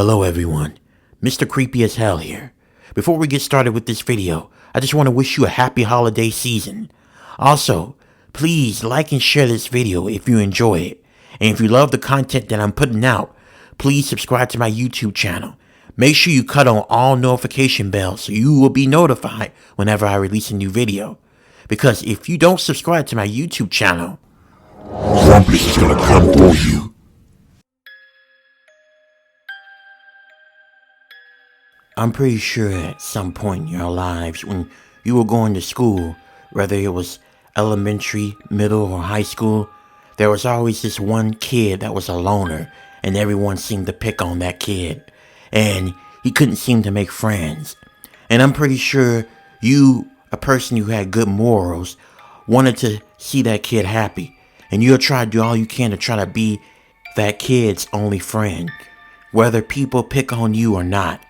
Hello everyone, Mr. Creepy as Hell here. Before we get started with this video, I just want to wish you a happy holiday season. Also, please like and share this video if you enjoy it. And if you love the content that I'm putting out, please subscribe to my YouTube channel. Make sure you cut on all notification bells so you will be notified whenever I release a new video. Because if you don't subscribe to my YouTube channel, Grumpus is gonna come for you. I'm pretty sure at some point in your lives when you were going to school, whether it was elementary, middle, or high school, there was always this one kid that was a loner, and everyone seemed to pick on that kid, and he couldn't seem to make friends. And I'm pretty sure you, a person who had good morals, wanted to see that kid happy, and you'll try to do all you can to try to be that kid's only friend, whether people pick on you or not,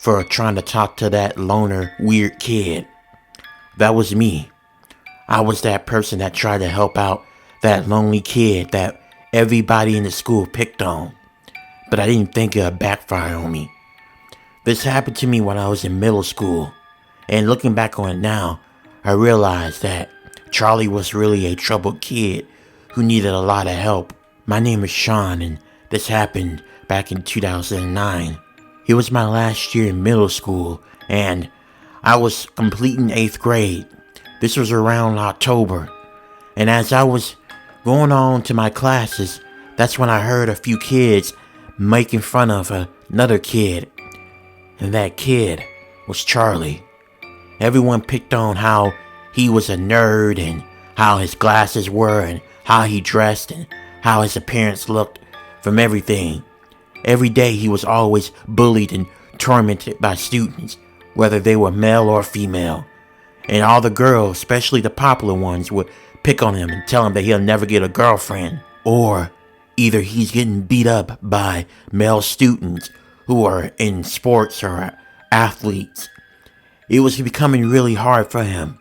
for trying to talk to that loner, weird kid. That was me. I was that person that tried to help out that lonely kid that everybody in the school picked on. But I didn't think it would backfire on me. This happened to me when I was in middle school. And looking back on it now, I realized that Charlie was really a troubled kid who needed a lot of help. My name is Sean, and this happened back in 2009. It was my last year in middle school, and I was completing 8th grade. This was around October, and as I was going on to my classes, that's when I heard a few kids making fun of another kid, and that kid was Charlie. Everyone picked on how he was a nerd, and how his glasses were, and how he dressed, and how his appearance looked from everything. Every day he was always bullied and tormented by students, whether they were male or female. And all the girls, especially the popular ones, would pick on him and tell him that he'll never get a girlfriend. Or either he's getting beat up by male students who are in sports or athletes. It was becoming really hard for him.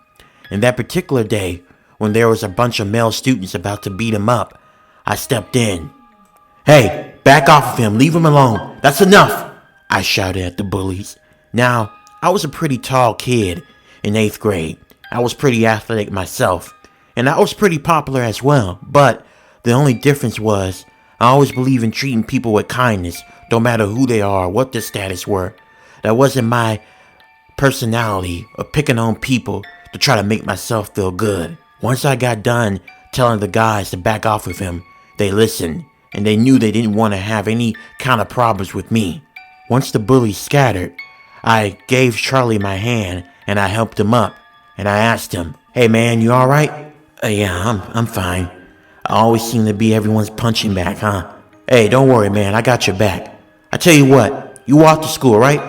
And that particular day, when there was a bunch of male students about to beat him up, I stepped in. "Hey, back off of him, leave him alone, that's enough," I shouted at the bullies. Now, I was a pretty tall kid in 8th grade. I was pretty athletic myself, and I was pretty popular as well, but the only difference was I always believed in treating people with kindness, no matter who they are or what their status were. That wasn't my personality of picking on people to try to make myself feel good. Once I got done telling the guys to back off of him, they listened. And they knew they didn't want to have any kind of problems with me. Once the bullies scattered, I gave Charlie my hand and I helped him up. And I asked him, "Hey man, you alright?" "Yeah, I'm fine. I always seem to be everyone's punching bag, huh?" "Hey, don't worry man, I got your back. I tell you what, you walk to school, right?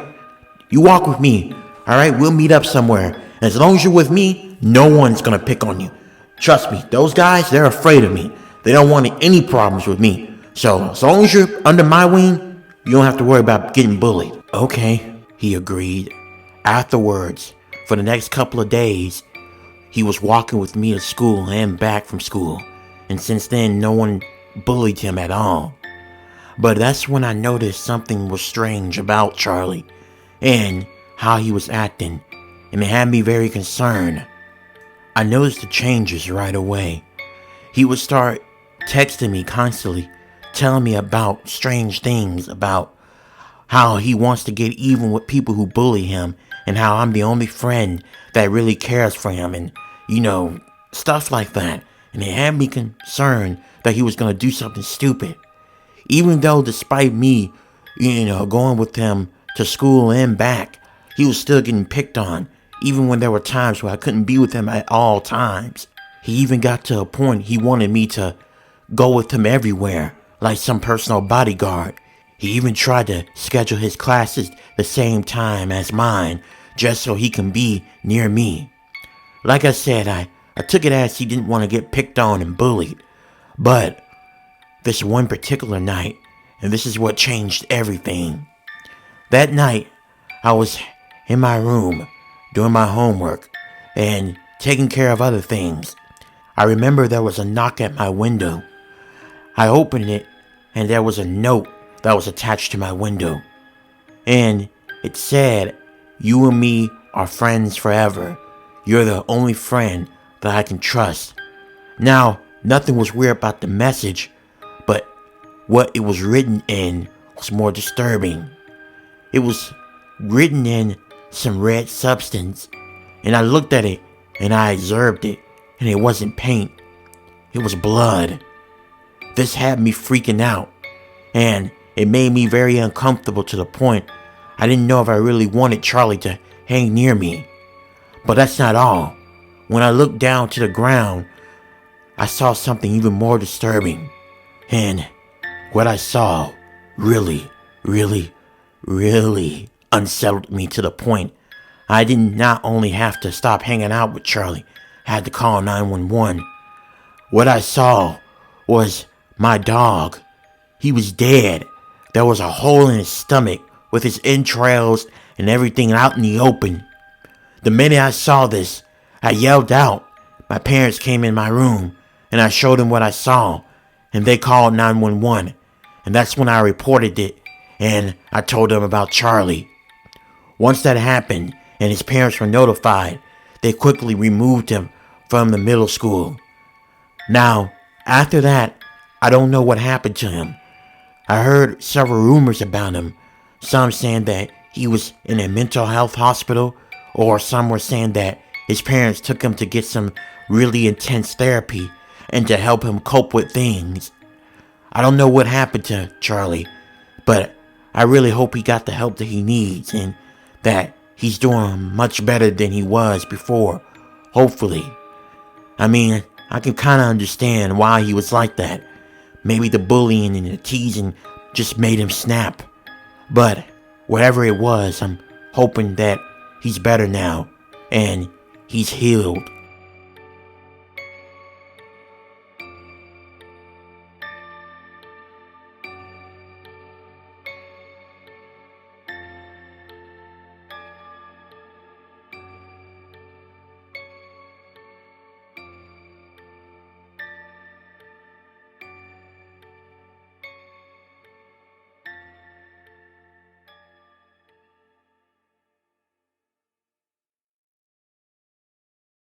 You walk with me, alright? We'll meet up somewhere. And as long as you're with me, no one's gonna pick on you. Trust me, those guys, they're afraid of me. They don't want any problems with me. So, as long as you're under my wing, you don't have to worry about getting bullied." "Okay," he agreed. Afterwards, for the next couple of days, he was walking with me to school and back from school. And since then, no one bullied him at all. But that's when I noticed something was strange about Charlie and how he was acting, and it had me very concerned. I noticed the changes right away. He would start texting me constantly, telling me about strange things, about how he wants to get even with people who bully him, and how I'm the only friend that really cares for him, and, stuff like that. And it had me concerned that he was going to do something stupid. Even though despite me, going with him to school and back, he was still getting picked on, even when there were times where I couldn't be with him at all times. He even got to a point he wanted me to go with him everywhere, like some personal bodyguard. He even tried to schedule his classes the same time as mine, just so he can be near me. Like I said, I took it as he didn't want to get picked on and bullied. But this one particular night, and this is what changed everything. That night, I was in my room doing my homework and taking care of other things. I remember there was a knock at my window. I opened it, and there was a note that was attached to my window. and it said, "You and me are friends forever. You're the only friend that I can trust." Now, nothing was weird about the message, but what it was written in was more disturbing. It was written in some red substance, and I looked at it and I observed it, and it wasn't paint. It was blood. This had me freaking out, and it made me very uncomfortable to the point I didn't know if I really wanted Charlie to hang near me. But that's not all. When I looked down to the ground, I saw something even more disturbing. And what I saw really, really, really unsettled me to the point I did not only have to stop hanging out with Charlie, I had to call 911. What I saw was my dog. He was dead. There was a hole in his stomach with his entrails and everything out in the open. The minute I saw this, I yelled out. My parents came in my room and I showed them what I saw, and they called 911. And that's when I reported it and I told them about Charlie. Once that happened and his parents were notified, they quickly removed him from the middle school. Now, after that, I don't know what happened to him. I heard several rumors about him. Some saying that he was in a mental health hospital, or some were saying that his parents took him to get some really intense therapy and to help him cope with things. I don't know what happened to Charlie, but I really hope he got the help that he needs and that he's doing much better than he was before, hopefully. I mean, I can kind of understand why he was like that. Maybe the bullying and the teasing just made him snap. But whatever it was, I'm hoping that he's better now and he's healed.